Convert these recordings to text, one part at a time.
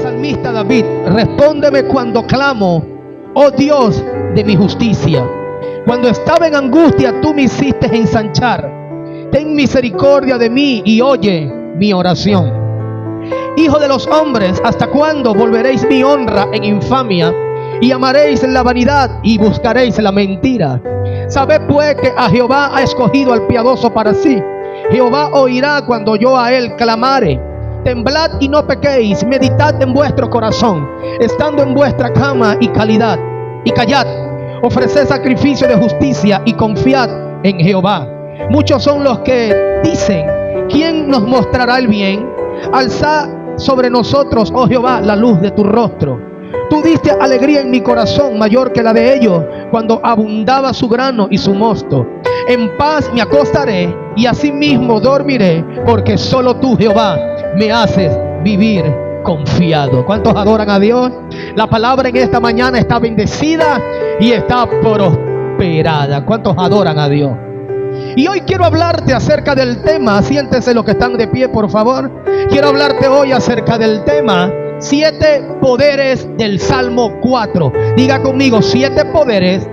Salmista David: respóndeme cuando clamo, oh Dios de mi justicia. Cuando estaba en angustia, tú me hiciste ensanchar. Ten misericordia de mí y oye mi oración. Hijo de los hombres, ¿hasta cuándo volveréis mi honra en infamia? Y amaréis la vanidad y buscaréis la mentira. Sabed pues que a Jehová ha escogido al piadoso para sí. Jehová oirá cuando yo a él clamare. Temblad y no pequéis, meditad en vuestro corazón, estando en vuestra cama y callad. Ofreced sacrificio de justicia y confiad en Jehová. Muchos son los que dicen: ¿quién nos mostrará el bien? Alza sobre nosotros, oh Jehová, la luz de tu rostro. Tú diste alegría en mi corazón, mayor que la de ellos, cuando abundaba su grano y su mosto. En paz me acostaré y asimismo dormiré, porque solo tú, Jehová, me haces vivir confiado. ¿Cuántos adoran a Dios? La palabra en esta mañana está bendecida y está prosperada. ¿Cuántos adoran a Dios? Y hoy quiero hablarte acerca del tema. Siéntese los que están de pie, por favor. Quiero hablarte hoy acerca del tema 7 poderes del Salmo 4. Diga conmigo: 7 poderes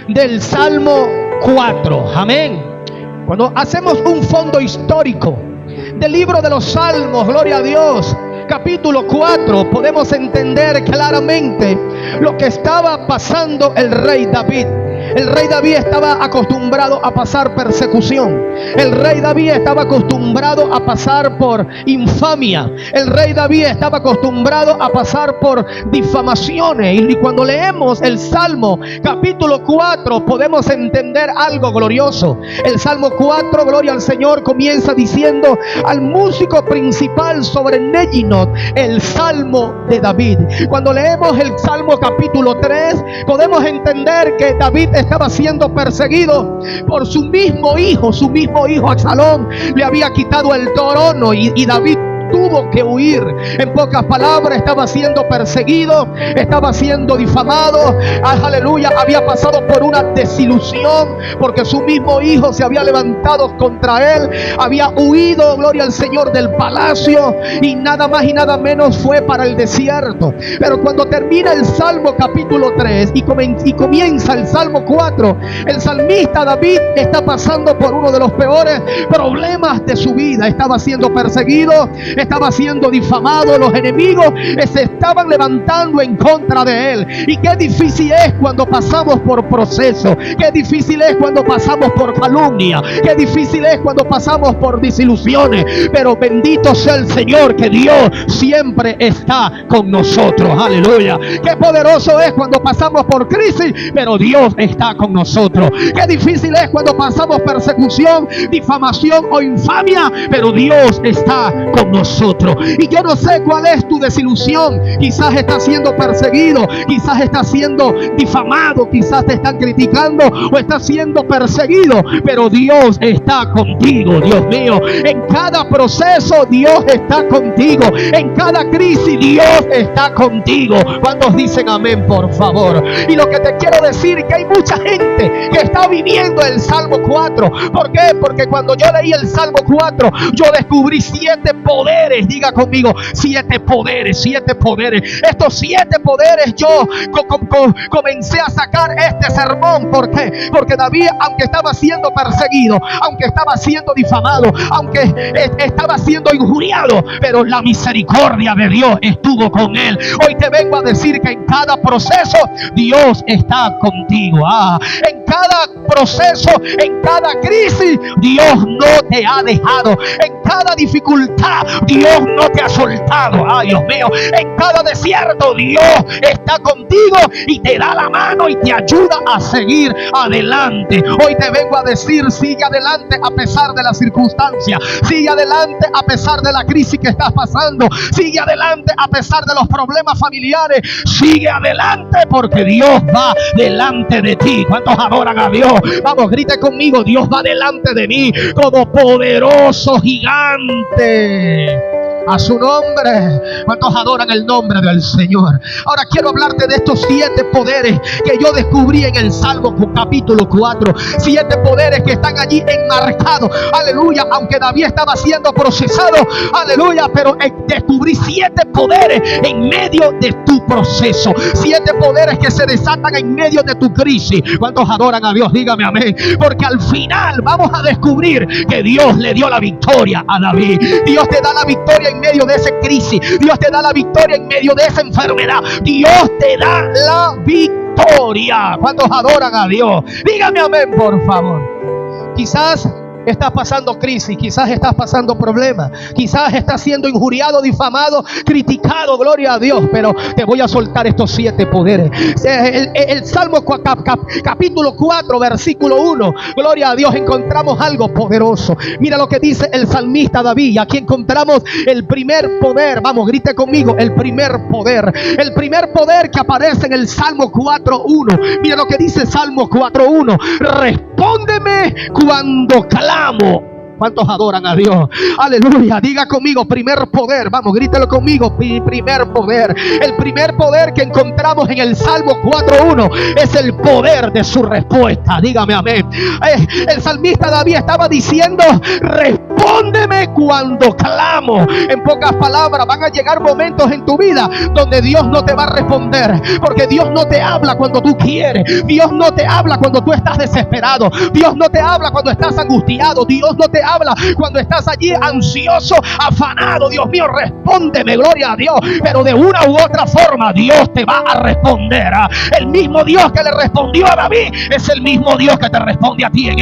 del Salmo 4. Amén. Cuando hacemos un fondo histórico del libro de los Salmos, gloria a Dios, capítulo 4, podemos entender claramente lo que estaba pasando el rey David. El rey David estaba acostumbrado a pasar persecución. El rey David estaba acostumbrado a pasar por infamia. El rey David estaba acostumbrado a pasar por difamaciones. Y cuando leemos el Salmo capítulo 4, podemos entender algo glorioso. El Salmo 4, gloria al Señor, comienza diciendo: al músico principal sobre Neginoth, el Salmo de David. Cuando leemos el Salmo capítulo 3, podemos entender que David estaba siendo perseguido por su mismo hijo Absalón. Le había quitado el trono y David tuvo que huir. En pocas palabras, estaba siendo perseguido, estaba siendo difamado. Aleluya, había pasado por una desilusión porque su mismo hijo se había levantado contra él, había huido, gloria al Señor, del palacio, y nada más y nada menos fue para el desierto. Pero cuando termina el Salmo capítulo 3 y comienza el Salmo 4, el salmista David está pasando por uno de los peores problemas de su vida. Estaba siendo perseguido, estaba siendo difamado, los enemigos se estaban levantando en contra de él. Y qué difícil es cuando pasamos por proceso, qué difícil es cuando pasamos por calumnia, qué difícil es cuando pasamos por desilusiones. Pero bendito sea el Señor, que Dios siempre está con nosotros. Aleluya. Qué poderoso es cuando pasamos por crisis, pero Dios está con nosotros. Qué difícil es cuando pasamos persecución, difamación o infamia, pero Dios está con nosotros. Y yo no sé cuál es tu desilusión. Quizás estás siendo perseguido, quizás estás siendo difamado, quizás te están criticando o estás siendo perseguido, pero Dios está contigo. Dios mío, en cada proceso Dios está contigo, en cada crisis Dios está contigo. ¿Cuántos dicen amén, por favor? Y lo que te quiero decir es que hay mucha gente que está viviendo el Salmo 4. ¿Por qué? Porque cuando yo leí el Salmo 4, yo descubrí 7 poderes. Diga conmigo: 7 poderes, 7 poderes. Estos 7 poderes yo comencé a sacar este sermón. ¿Por qué? Porque David, aunque estaba siendo perseguido, aunque estaba siendo difamado, aunque estaba siendo injuriado, pero la misericordia de Dios estuvo con él. Hoy te vengo a decir que en cada proceso Dios está contigo. En cada proceso, en cada crisis, Dios no te ha dejado. En cada dificultad, Dios no te ha soltado. Ay, Dios mío, en cada desierto Dios está contigo y te da la mano y te ayuda a seguir adelante. Hoy te vengo a decir: sigue adelante a pesar de las circunstancias, sigue adelante a pesar de la crisis que estás pasando, sigue adelante a pesar de los problemas familiares, sigue adelante porque Dios va delante de ti. ¿Cuántos adoran a Dios? Vamos, grite conmigo: Dios va delante de mí como poderoso gigante. A su nombre. ¿Cuántos adoran el nombre del Señor? Ahora quiero hablarte de estos 7 poderes que yo descubrí en el Salmo capítulo 4. 7 poderes que están allí enmarcados. Aleluya. Aunque David estaba siendo procesado. Aleluya. Pero descubrí 7 poderes en medio de tu proceso. 7 poderes que se desatan en medio de tu crisis. ¿Cuántos adoran a Dios? Dígame amén. Porque al final vamos a descubrir que Dios le dio la victoria a David. Dios te da la victoria en medio de esa crisis. Dios te da la victoria en medio de esa enfermedad. Dios te da la victoria. ¿Cuántos adoran a Dios? Dígame amén, por favor. Quizás estás pasando crisis, quizás estás pasando problemas, quizás estás siendo injuriado, difamado, criticado, gloria a Dios, pero te voy a soltar estos 7 poderes. El Salmo capítulo 4 versículo 1, gloria a Dios, encontramos algo poderoso. Mira lo que dice el salmista David. Aquí encontramos el primer poder. Vamos, grite conmigo, el primer poder. El primer poder que aparece en el Salmo 4.1. Mira lo que dice Salmo 4.1. Respóndeme cuando clamo. ¿Cuántos adoran a Dios? Aleluya. Diga conmigo, primer poder. Vamos, grítelo conmigo, primer poder. El primer poder que encontramos en el Salmo 4.1 es el poder de su respuesta. Dígame amén. El salmista David estaba diciendo: respóndeme cuando clamo. En pocas palabras, van a llegar momentos en tu vida donde Dios no te va a responder, porque Dios no te habla cuando tú quieres. Dios no te habla cuando tú estás desesperado. Dios no te habla cuando estás angustiado. Dios no te habla cuando estás allí ansioso, afanado. Dios mío, respóndeme, gloria a Dios. Pero de una u otra forma Dios te va a responder. El mismo Dios que le respondió a David es el mismo Dios que te responde a ti en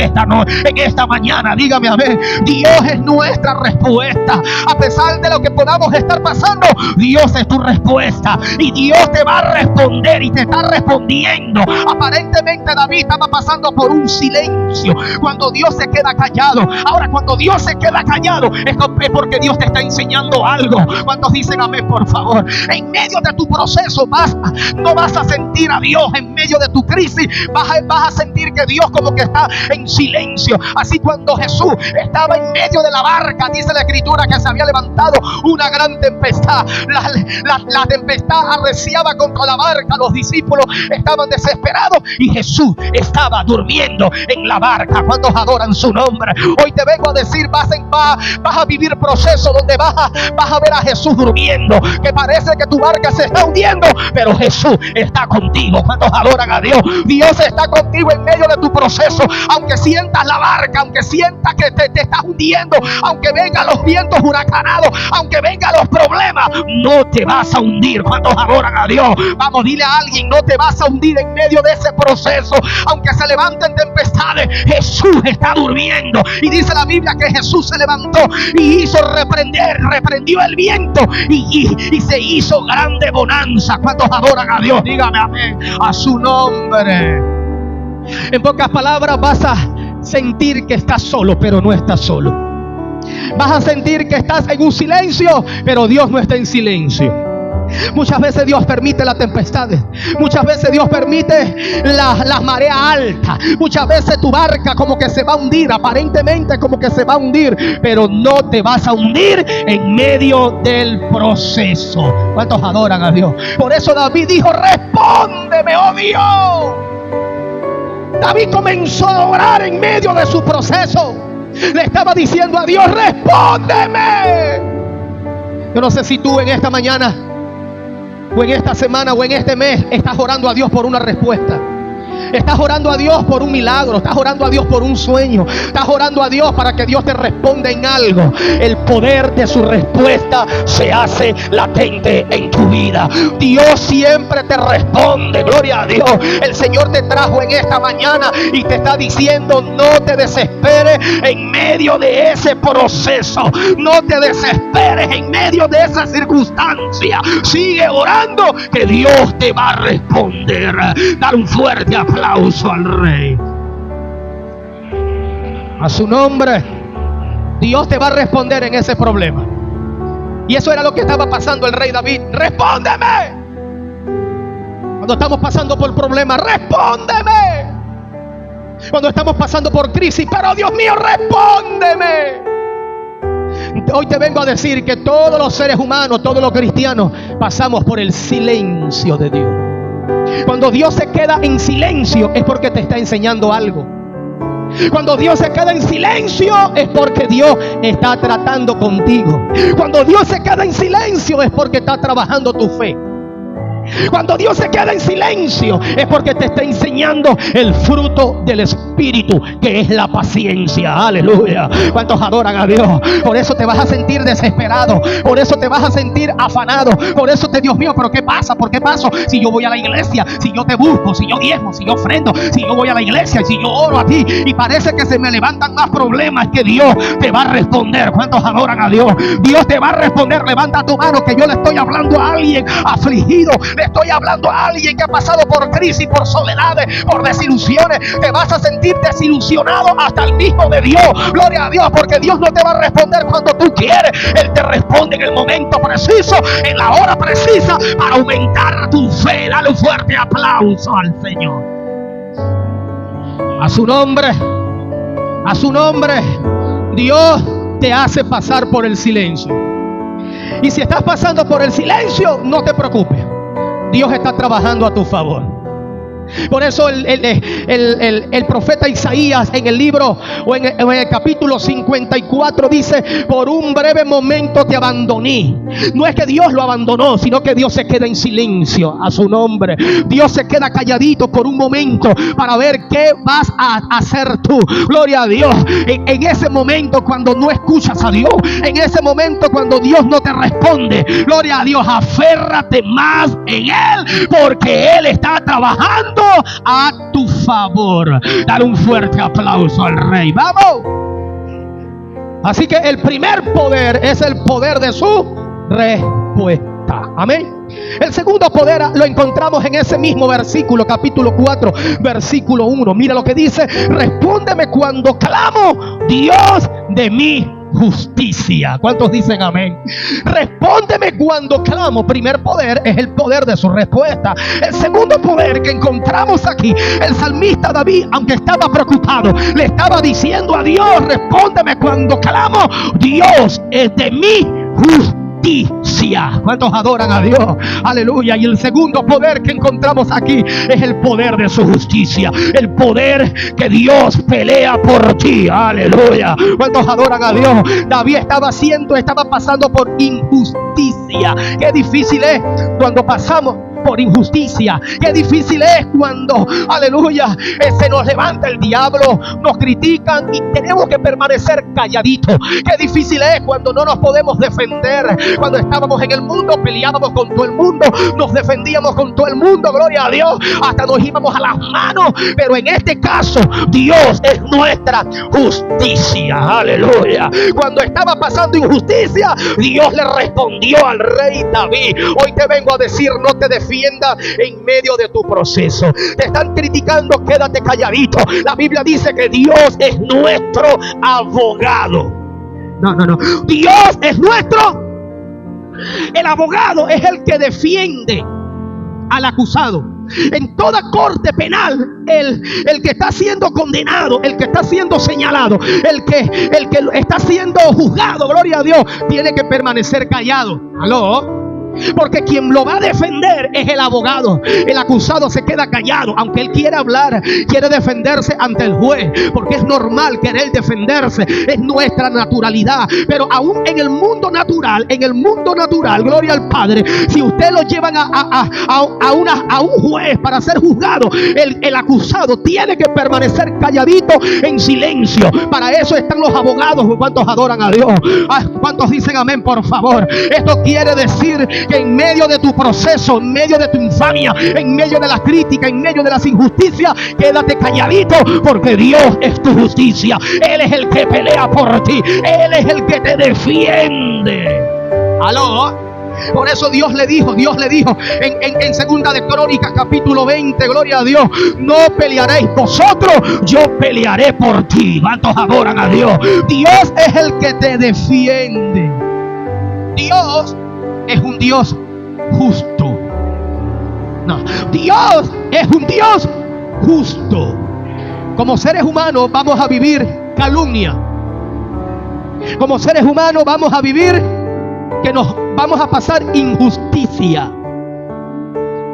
esta mañana. Dígame amén. Dios es nuestra respuesta. A pesar de lo que podamos estar pasando, Dios es tu respuesta. Y Dios te va a responder y te está respondiendo. Aparentemente David estaba pasando por un silencio cuando Dios se queda callado. Ahora, cuando Dios se queda callado es porque Dios te está enseñando algo. ¿Cuántos dicen amén, por favor? En medio de tu proceso no vas a sentir a Dios. En medio de tu crisis vas a sentir que Dios como que está en silencio. Así cuando Jesús estaba en medio de la barca, dice la escritura que se había levantado una gran tempestad. La tempestad arreciaba contra la barca. Los discípulos estaban desesperados y Jesús estaba durmiendo en la barca. ¿Cuántos adoran su nombre? Hoy te vengo a decir, vas a vivir procesos donde vas a ver a Jesús durmiendo, que parece que tu barca se está hundiendo, pero Jesús está contigo. ¿Cuántos adoran a Dios? Dios está contigo en medio de tu proceso. Aunque sientas la barca, aunque sientas que te estás hundiendo, aunque vengan los vientos huracanados, aunque vengan los problemas, no te vas a hundir. ¿Cuántos adoran a Dios? Vamos, dile a alguien, no te vas a hundir en medio de ese proceso. Aunque se levanten tempestades, Jesús está durmiendo. Y dice la Biblia que Jesús se levantó y reprendió el viento y se hizo grande bonanza. ¿Cuántos adoran a Dios? Dígame amén a su nombre. En pocas palabras, vas a sentir que estás solo, pero no estás solo. Vas a sentir que estás en un silencio, pero Dios no está en silencio. Muchas veces Dios permite las tempestades. Muchas veces Dios permite la marea alta. Muchas veces tu barca como que se va a hundir. Aparentemente como que se va a hundir, pero no te vas a hundir en medio del proceso. ¿Cuántos adoran a Dios? Por eso David dijo: respóndeme, oh Dios. David comenzó a orar en medio de su proceso. Le estaba diciendo a Dios: respóndeme. Yo no sé si tú en esta mañana o en esta semana o en este mes estás orando a Dios por una respuesta. Estás orando a Dios por un milagro. Estás orando a Dios por un sueño. Estás orando a Dios para que Dios te responda en algo. El poder de su respuesta se hace latente en tu vida. Dios siempre te responde. Gloria a Dios. El Señor te trajo en esta mañana y te está diciendo: no te desesperes en medio de ese proceso. No te desesperes en medio de esa circunstancia. Sigue orando, que Dios te va a responder. Dar un fuerte aplauso al Rey. A su nombre. Dios te va a responder en ese problema. Y eso era lo que estaba pasando el rey David. ¡Respóndeme! Cuando estamos pasando por problemas, ¡respóndeme! Cuando estamos pasando por crisis, pero Dios mío, respóndeme. Hoy te vengo a decir que todos los seres humanos, todos los cristianos, pasamos por el silencio de Dios. Cuando Dios se queda en silencio es porque te está enseñando algo. Cuando Dios se queda en silencio es porque Dios está tratando contigo. Cuando Dios se queda en silencio es porque está trabajando tu fe. Cuando Dios se queda en silencio es porque te está enseñando el fruto del Espíritu, que es la paciencia. Aleluya. ¿Cuántos adoran a Dios? Por eso te vas a sentir desesperado, por eso te vas a sentir afanado, por eso Dios mío, pero ¿qué pasa? ¿Por qué paso? Si yo voy a la iglesia, si yo te busco, si yo diezmo, si yo ofrendo, si yo voy a la iglesia, si yo oro a ti, y parece que se me levantan más problemas, que Dios te va a responder. ¿Cuántos adoran a Dios? Dios te va a responder. Levanta tu mano, que yo le estoy hablando a alguien afligido. Le estoy hablando a alguien que ha pasado por crisis, por soledades, por desilusiones. Te vas a sentir desilusionado hasta el mismo de Dios. Gloria a Dios, porque Dios no te va a responder cuando tú quieres. Él te responde en el momento preciso, en la hora precisa, para aumentar tu fe. Dale un fuerte aplauso al Señor. A su nombre, a su nombre. Dios te hace pasar por el silencio. Y si estás pasando por el silencio, no te preocupes. Dios está trabajando a tu favor. Por eso el profeta Isaías en el libro o en el capítulo 54 dice: por un breve momento te abandoné. No es que Dios lo abandonó, sino que Dios se queda en silencio. A su nombre. Dios se queda calladito por un momento para ver qué vas a hacer tú. Gloria a Dios. En ese momento, cuando no escuchas a Dios, en ese momento cuando Dios no te responde, gloria a Dios, aférrate más en Él, porque Él está trabajando a tu favor. Dar un fuerte aplauso al Rey. ¡Vamos! Así que el primer poder es el poder de su respuesta. Amén. El segundo poder lo encontramos en ese mismo versículo, capítulo 4, versículo 1. Mira lo que dice: respóndeme cuando clamo, Dios de mi justicia. ¿Cuántos dicen amén? Respóndeme cuando clamo. Primer poder es el poder de su respuesta. El segundo poder que encontramos aquí, el salmista David, aunque estaba preocupado, le estaba diciendo a Dios: respóndeme cuando clamo, Dios es de mi justicia. ¿Cuántos adoran a Dios? Aleluya. Y el segundo poder que encontramos aquí es el poder de su justicia, el poder que Dios pelea por ti. Aleluya. ¿Cuántos adoran a Dios? David estaba pasando por injusticia. Qué difícil es cuando pasamos por injusticia. Qué difícil es cuando, aleluya, se nos levanta el diablo, nos critican y tenemos que permanecer calladitos. Qué difícil es cuando no nos podemos defender. Cuando estábamos en el mundo, peleábamos con todo el mundo, nos defendíamos con todo el mundo, gloria a Dios, hasta nos íbamos a las manos. Pero en este caso, Dios es nuestra justicia. Aleluya. Cuando estaba pasando injusticia, Dios le respondió al rey David. Hoy te vengo a decir: no te defiendas en medio de tu proceso. Te están criticando, quédate calladito. La Biblia dice que Dios es nuestro abogado. No. Dios es nuestro. El abogado es el que defiende al acusado. En toda corte penal, el que está siendo condenado, el que está siendo señalado, el que está siendo juzgado, gloria a Dios, tiene que permanecer callado. ¿Aló? Porque quien lo va a defender es el abogado. El acusado se queda callado, aunque él quiere hablar, quiere defenderse ante el juez, porque es normal querer defenderse, es nuestra naturalidad. Pero aún en el mundo natural, gloria al Padre, si usted lo llevan a un juez para ser juzgado, el acusado tiene que permanecer calladito en silencio. Para eso están los abogados. ¿Cuántos adoran a Dios? ¿Cuántos dicen amén, por favor? Esto quiere decir que en medio de tu proceso, en medio de tu infamia, en medio de la crítica, en medio de las injusticias, quédate calladito, porque Dios es tu justicia. Él es el que pelea por ti, Él es el que te defiende. ¿Aló? Por eso Dios le dijo en segunda de Crónicas capítulo 20, gloria a Dios: no pelearéis vosotros, yo pelearé por ti. ¿Cuántos adoran a Dios? Dios es el que te defiende. Dios es un Dios justo. No, Dios es un Dios justo. Como seres humanos vamos a vivir calumnia. Como seres humanos vamos a vivir que nos vamos a pasar injusticia.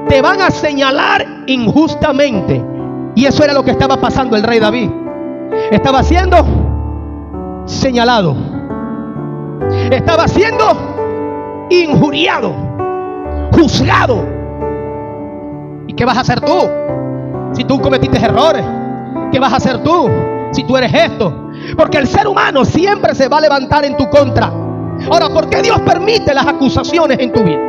Te van a señalar injustamente. Y eso era lo que estaba pasando el rey David. Estaba siendo señalado. Estaba siendo injuriado, juzgado. ¿Y qué vas a hacer tú si tú cometiste errores? ¿Qué vas a hacer tú si tú eres esto? Porque el ser humano siempre se va a levantar en tu contra. Ahora, ¿por qué Dios permite las acusaciones en tu vida?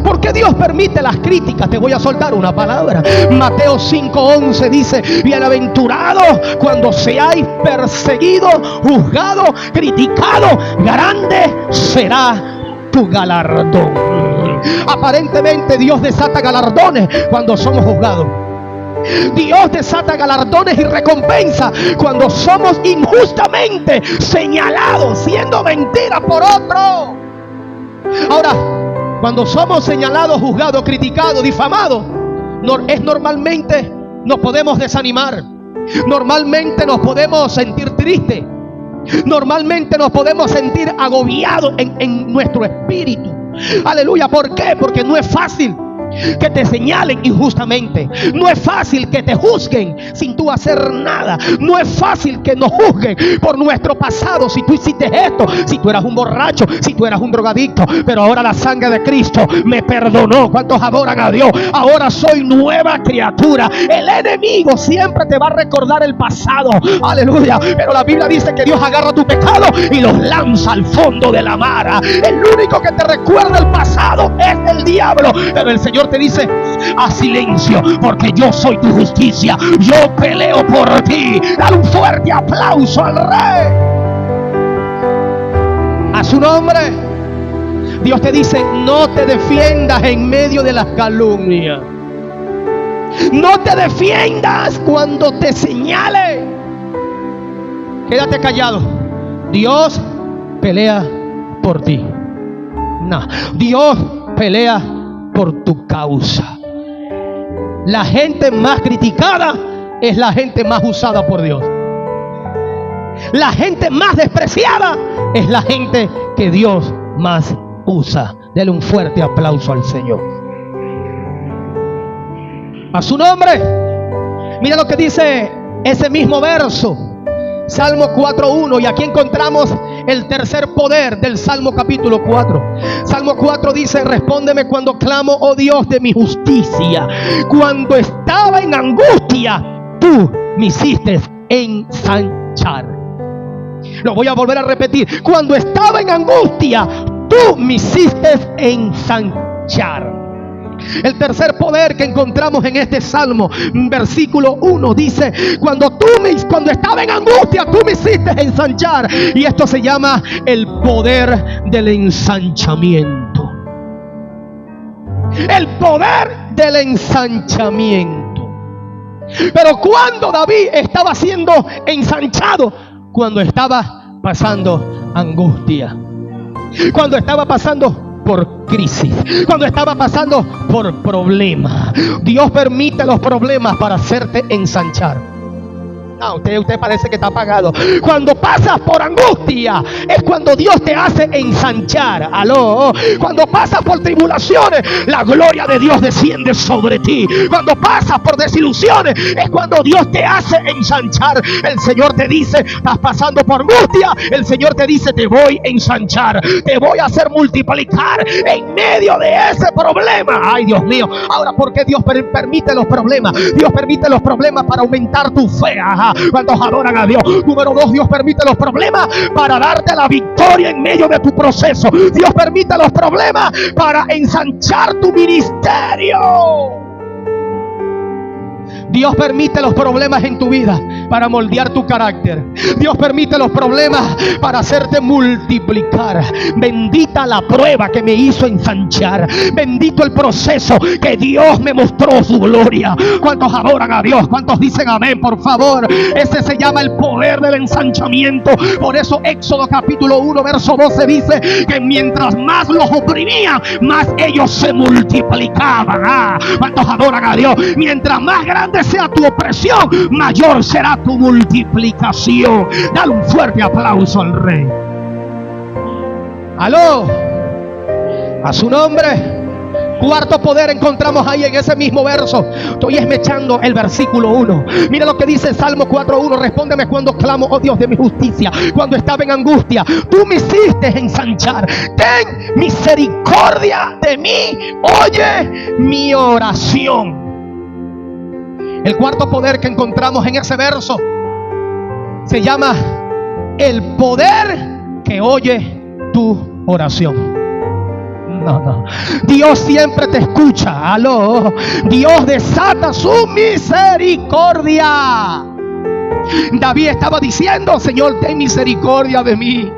¿Por qué Dios permite las críticas? Te voy a soltar una palabra. Mateo 5:11 dice: bienaventurados cuando seáis perseguidos, juzgados, criticados, grande será tu galardón. Aparentemente Dios desata galardones cuando somos juzgados. Dios desata galardones y recompensa cuando somos injustamente señalados, siendo mentira por otro. Ahora, cuando somos señalados, juzgados, criticados, difamados, normalmente nos podemos desanimar. Normalmente nos podemos sentir tristes. Normalmente nos podemos sentir agobiados en nuestro espíritu. Aleluya. ¿Por qué? Porque no es fácil que te señalen injustamente. No es fácil que te juzguen sin tú hacer nada. No es fácil que nos juzguen por nuestro pasado. Si tú hiciste esto, si tú eras un borracho, si tú eras un drogadicto, pero ahora la sangre de Cristo me perdonó. ¿Cuántos adoran a Dios? Ahora soy nueva criatura. El enemigo siempre te va a recordar el pasado. Aleluya. Pero la Biblia dice que Dios agarra tu pecado y los lanza al fondo de la mar. El único que te recuerda el pasado es el diablo. Pero el Señor te dice: a silencio, porque yo soy tu justicia. Yo peleo por ti. Dale un fuerte aplauso al Rey. A su nombre. Dios te dice: no te defiendas en medio de las calumnias. No te defiendas cuando te señale. Quédate callado. Dios pelea por ti. No, Dios pelea por tu causa. La gente más criticada es la gente más usada por Dios. La gente más despreciada es la gente que Dios más usa. Dele un fuerte aplauso al Señor. A su nombre. Mira lo que dice ese mismo verso, Salmo 4:1, y aquí encontramos el tercer poder del Salmo capítulo 4. Salmo 4 dice: respóndeme cuando clamo, oh Dios de mi justicia. Cuando estaba en angustia, tú me hiciste ensanchar. Lo voy a volver a repetir. Cuando estaba en angustia, tú me hiciste ensanchar. El tercer poder que encontramos en este salmo, versículo 1, dice: cuando estaba en angustia, tú me hiciste ensanchar. Y esto se llama el poder del ensanchamiento. El poder del ensanchamiento. Pero cuando David estaba siendo ensanchado, cuando estaba pasando angustia, cuando estaba pasando por crisis, cuando estaba pasando por problemas. Dios permite los problemas para hacerte ensanchar. No, usted parece que está apagado. Cuando pasas por angustia es cuando Dios te hace ensanchar. Aló. Cuando pasas por tribulaciones, la gloria de Dios desciende sobre ti. Cuando pasas por desilusiones es cuando Dios te hace ensanchar. El Señor te dice: estás pasando por angustia. El Señor te dice: te voy a ensanchar, te voy a hacer multiplicar en medio de ese problema. Ay, Dios mío. Ahora, ¿por qué Dios permite los problemas? Dios permite los problemas para aumentar tu fe. Ajá. ¿Cuántos adoran a Dios? Número 2, Dios permite los problemas para darte la victoria en medio de tu proceso. Dios permite los problemas para ensanchar tu ministerio. Dios permite los problemas en tu vida para moldear tu carácter. Dios permite los problemas para hacerte multiplicar. Bendita la prueba que me hizo ensanchar. Bendito el proceso que Dios me mostró su gloria. ¿Cuántos adoran a Dios? ¿Cuántos dicen amén, por favor? Ese se llama el poder del ensanchamiento. Por eso Éxodo capítulo 1 verso 12 dice que mientras más los oprimían, más ellos se multiplicaban. ¿Cuántos adoran a Dios? Mientras más grande sea tu opresión, mayor será tu multiplicación. Dale un fuerte aplauso al Rey. Aló, a su nombre. Cuarto poder encontramos ahí en ese mismo verso. Estoy esmechando el versículo 1. Mira lo que dice el Salmo 4:1. Respóndeme cuando clamo, oh Dios de mi justicia. Cuando estaba en angustia, tú me hiciste ensanchar. Ten misericordia de mí. Oye mi oración. El cuarto poder que encontramos en ese verso se llama el poder que oye tu oración. No. Dios siempre te escucha. Aló. Dios desata su misericordia. David estaba diciendo: Señor, ten misericordia de mí.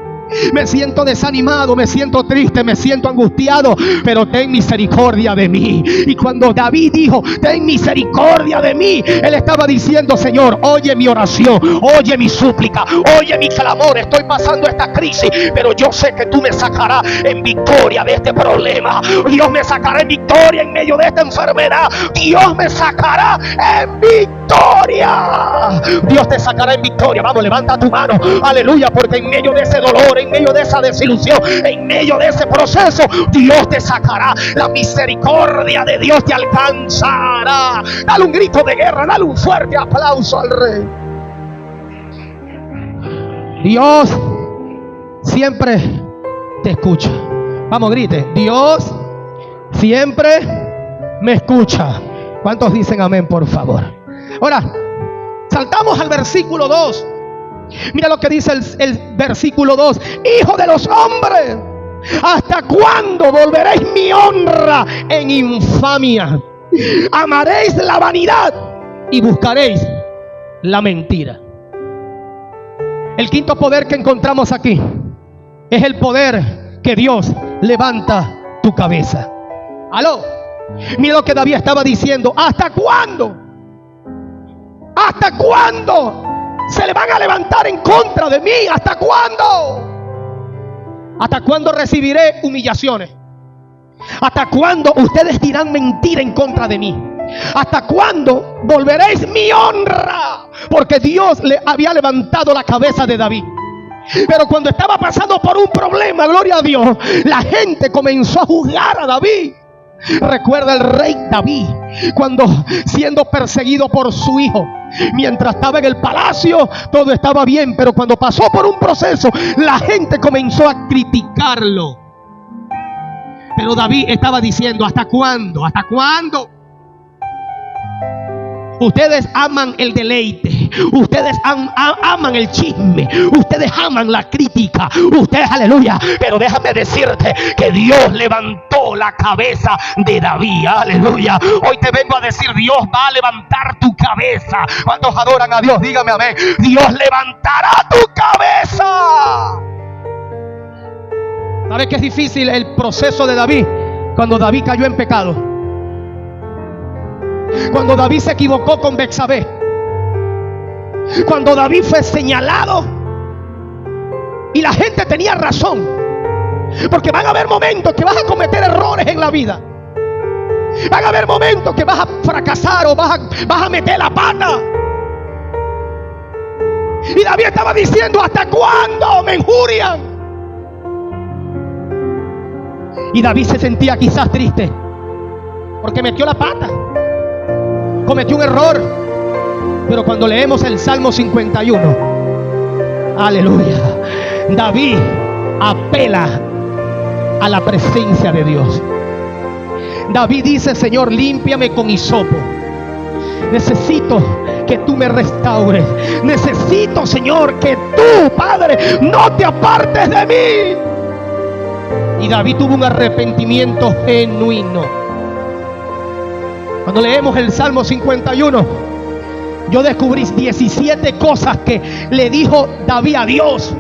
Me siento desanimado, me siento triste, me siento angustiado, pero ten misericordia de mí. Y cuando David dijo: ten misericordia de mí, él estaba diciendo: Señor, oye mi oración, oye mi súplica, oye mi clamor. Estoy pasando esta crisis, pero yo sé que tú me sacarás en victoria de este problema. Dios me sacará en victoria en medio de esta enfermedad. Dios me sacará en victoria. Dios te sacará en victoria. Vamos, levanta tu mano, aleluya, porque en medio de ese dolor, en medio de esa desilusión, en medio de ese proceso, Dios te sacará. La misericordia de Dios te alcanzará. Dale un grito de guerra, dale un fuerte aplauso al Rey. Dios siempre te escucha. Vamos, grite: Dios siempre me escucha. ¿Cuántos dicen amén, por favor? Ahora, saltamos al versículo 2. Mira lo que dice el versículo 2. Hijo de los hombres, ¿hasta cuándo volveréis mi honra en infamia? Amaréis la vanidad y buscaréis la mentira. El quinto poder que encontramos aquí es el poder que Dios levanta tu cabeza. Aló. Mira lo que David estaba diciendo: ¿hasta cuándo? ¿Hasta cuándo se le van a levantar en contra de mí? ¿Hasta cuándo? ¿Hasta cuándo recibiré humillaciones? ¿Hasta cuándo ustedes dirán mentira en contra de mí? ¿Hasta cuándo volveréis mi honra? Porque Dios le había levantado la cabeza de David. Pero cuando estaba pasando por un problema, gloria a Dios, la gente comenzó a juzgar a David. Recuerda el rey David cuando siendo perseguido por su hijo, mientras estaba en el palacio todo estaba bien, pero cuando pasó por un proceso la gente comenzó a criticarlo. Pero David estaba diciendo: ¿hasta cuándo? ¿Hasta cuándo? Ustedes aman el deleite, ustedes aman el chisme, ustedes aman la crítica, ustedes, aleluya. Pero déjame decirte que Dios levantó la cabeza de David, aleluya. Hoy te vengo a decir: Dios va a levantar tu cabeza. ¿Cuántos adoran a Dios? Dígame amén. Dios levantará tu cabeza. ¿Sabes qué es difícil el proceso de David? Cuando David cayó en pecado. Cuando David se equivocó con Betsabé. Cuando David fue señalado y la gente tenía razón. Porque van a haber momentos que vas a cometer errores en la vida. Van a haber momentos que vas a fracasar o vas a meter la pata. Y David estaba diciendo: ¿hasta cuándo me injurian? Y David se sentía quizás triste porque metió la pata, cometió un error. Pero cuando leemos el Salmo 51, aleluya, David apela a la presencia de Dios. David dice: Señor, límpiame con hisopo. Necesito que tú me restaures. Necesito, Señor, que tú, Padre, no te apartes de mí. Y David tuvo un arrepentimiento genuino. Cuando leemos el Salmo 51, yo descubrí 17 cosas que le dijo David a Dios.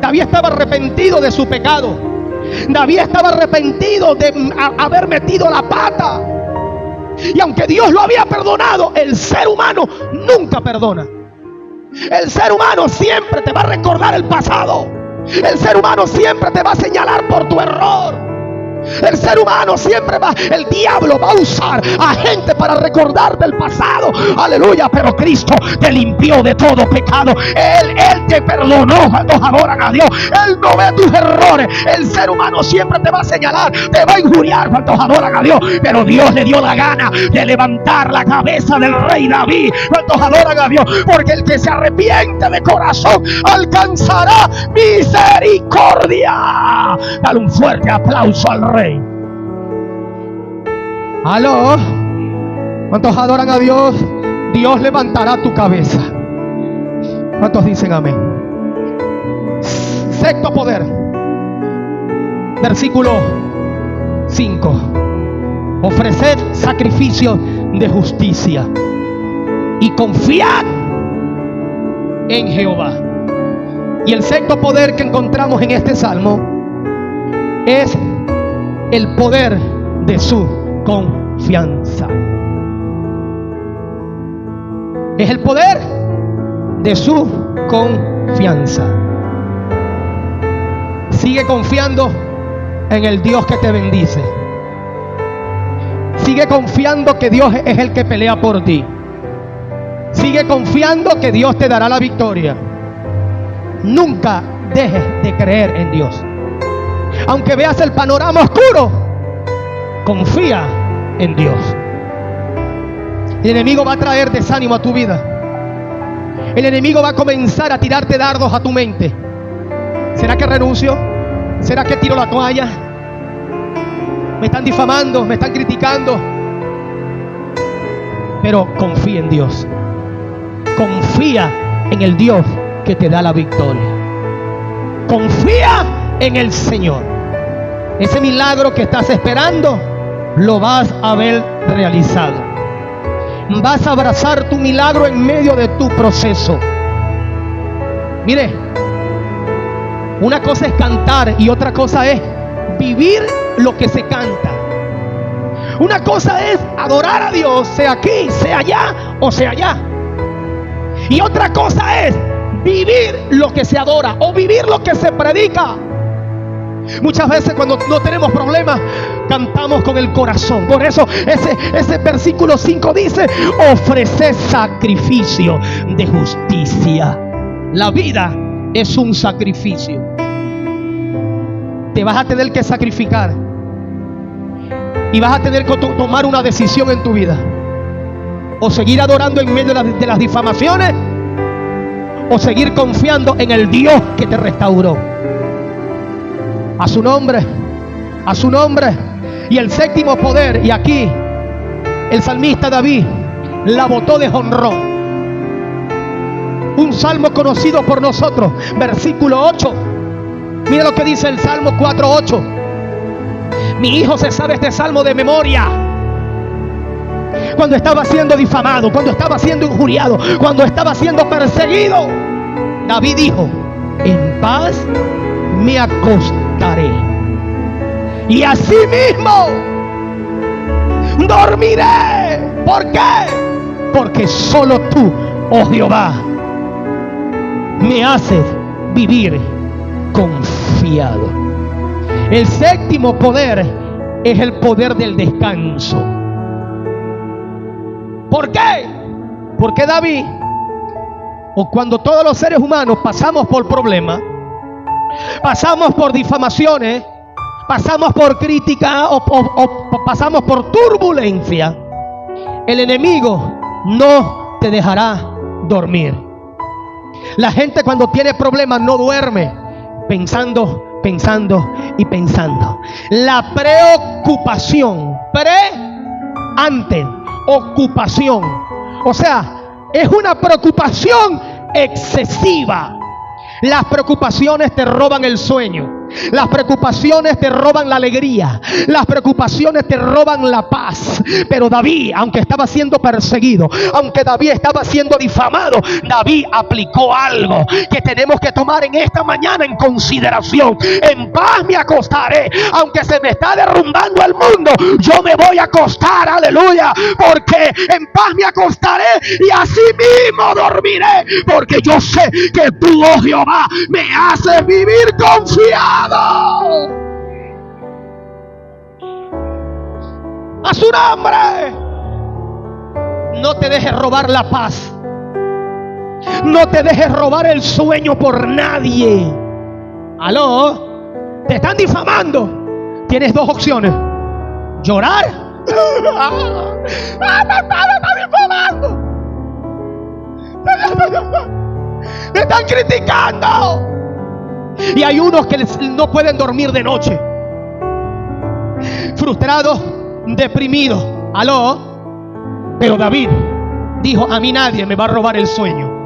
David estaba arrepentido de su pecado. David estaba arrepentido de haber metido la pata. Y aunque Dios lo había perdonado, el ser humano nunca perdona. El ser humano siempre te va a recordar el pasado. El ser humano siempre te va a señalar por tu error. El ser humano siempre va, el diablo va a usar a gente para recordar del pasado. Aleluya, pero Cristo te limpió de todo pecado. Él te perdonó. Cuando adoran a Dios, Él no ve tus errores. El ser humano siempre te va a señalar, te va a injuriar cuando adoran a Dios, pero Dios le dio la gana de levantar la cabeza del rey David cuando adoran a Dios, porque el que se arrepiente de corazón alcanzará misericordia. Dale un fuerte aplauso al rey. ¿Aló? ¿Cuántos adoran a Dios? Dios levantará tu cabeza. ¿Cuántos dicen amén? Sexto poder, versículo 5. Ofreced sacrificio de justicia y confiad en Jehová. Y el sexto poder que encontramos en este salmo es el poder de su confianza. Es el poder de su confianza. Sigue confiando en el Dios que te bendice. Sigue confiando que Dios es el que pelea por ti. Sigue confiando que Dios te dará la victoria. Nunca dejes de creer en Dios. Aunque veas el panorama oscuro, confía en Dios. El enemigo va a traer desánimo a tu vida. El enemigo va a comenzar a tirarte dardos a tu mente. ¿Será que renuncio? ¿Será que tiro la toalla? Me están difamando, me están criticando. Pero confía en Dios. Confía en el Dios que te da la victoria. Confía en el Señor. Ese milagro que estás esperando lo vas a ver realizado. Vas a abrazar tu milagro en medio de tu proceso. Mire, una cosa es cantar y otra cosa es vivir lo que se canta. Una cosa es adorar a Dios, sea aquí, sea allá o sea allá. Y otra cosa es vivir lo que se adora o vivir lo que se predica. Muchas veces cuando no tenemos problemas, cantamos con el corazón. Por eso ese versículo 5 dice: ofrece sacrificio de justicia. La vida es un sacrificio. Te vas a tener que sacrificar y vas a tener que tomar una decisión en tu vida: o seguir adorando en medio de las difamaciones, o seguir confiando en el Dios que te restauró. A su nombre, a su nombre. Y el séptimo poder, y aquí el salmista David la botó de jonrón. Un salmo conocido por nosotros, versículo 8. Mira lo que dice el Salmo 4:8. Mi hijo se sabe este salmo de memoria. Cuando estaba siendo difamado, cuando estaba siendo injuriado, cuando estaba siendo perseguido, David dijo: en paz me acostaré y así mismo dormiré. ¿Por qué? Porque solo tú, oh Jehová, me haces vivir confiado. El séptimo poder es el poder del descanso. ¿Por qué? Porque David, o cuando todos los seres humanos pasamos por problemas, pasamos por difamaciones, pasamos por crítica o pasamos por turbulencia, el enemigo no te dejará dormir. La gente cuando tiene problemas no duerme, pensando y pensando. La preocupación, ocupación, o sea, es una preocupación excesiva. Las preocupaciones te roban el sueño. Las preocupaciones te roban la alegría. Las preocupaciones te roban la paz. Pero David, aunque estaba siendo perseguido, aunque David estaba siendo difamado, David aplicó algo que tenemos que tomar en esta mañana en consideración. En paz me acostaré. Aunque se me está derrumbando el mundo, yo me voy a acostar, aleluya, porque en paz me acostaré y así mismo dormiré, porque yo sé que tú, oh Jehová, me haces vivir confiado. a su nombre. No te dejes robar la paz. No te dejes robar el sueño por nadie. Aló, te están difamando. Tienes dos opciones: llorar. Me están difamando. Me están criticando. Y hay unos que no pueden dormir de noche, frustrados, deprimidos. Aló. Pero David dijo: a mí nadie me va a robar el sueño.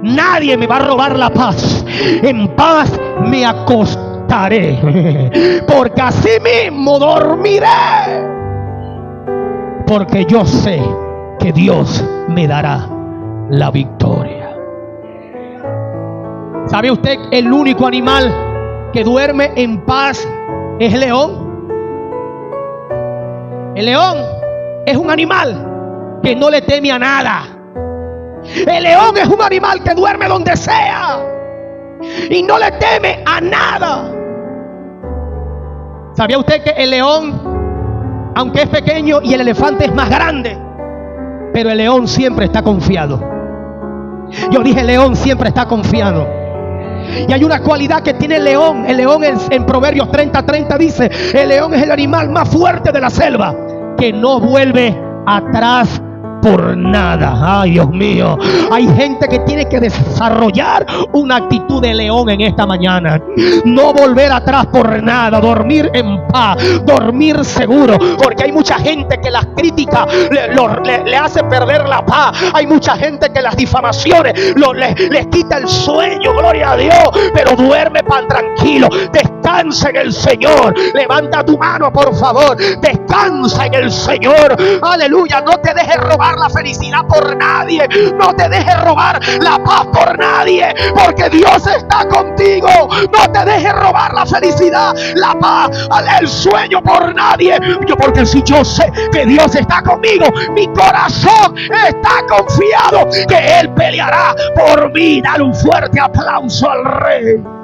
Nadie me va a robar la paz. En paz me acostaré, porque así mismo dormiré, porque yo sé que Dios me dará la victoria. ¿Sabe usted el único animal que duerme en paz es el león? El león es un animal que no le teme a nada. El león es un animal que duerme donde sea y no le teme a nada. ¿Sabía usted que el león, aunque es pequeño y el elefante es más grande, pero el león siempre está confiado? Yo dije, el león siempre está confiado. Y hay una cualidad que tiene el león. El león en Proverbios 30:30 dice: el león es el animal más fuerte de la selva, que no vuelve atrás por nada. Ay, Dios mío, hay gente que tiene que desarrollar una actitud de león en esta mañana. No volver atrás por nada, dormir en paz, dormir seguro, porque hay mucha gente que las críticas le hace perder la paz. Hay mucha gente que las difamaciones les quita el sueño, gloria a Dios. Pero duerme pan tranquilo, descansa en el Señor. Levanta tu mano, por favor, descansa en el Señor. Aleluya. No te dejes robar la felicidad por nadie. No te dejes robar la paz por nadie, porque Dios está contigo. No te dejes robar la felicidad, la paz, el sueño por nadie. Porque si yo sé que Dios está conmigo, mi corazón está confiado que Él peleará por mí. Dale un fuerte aplauso al Rey.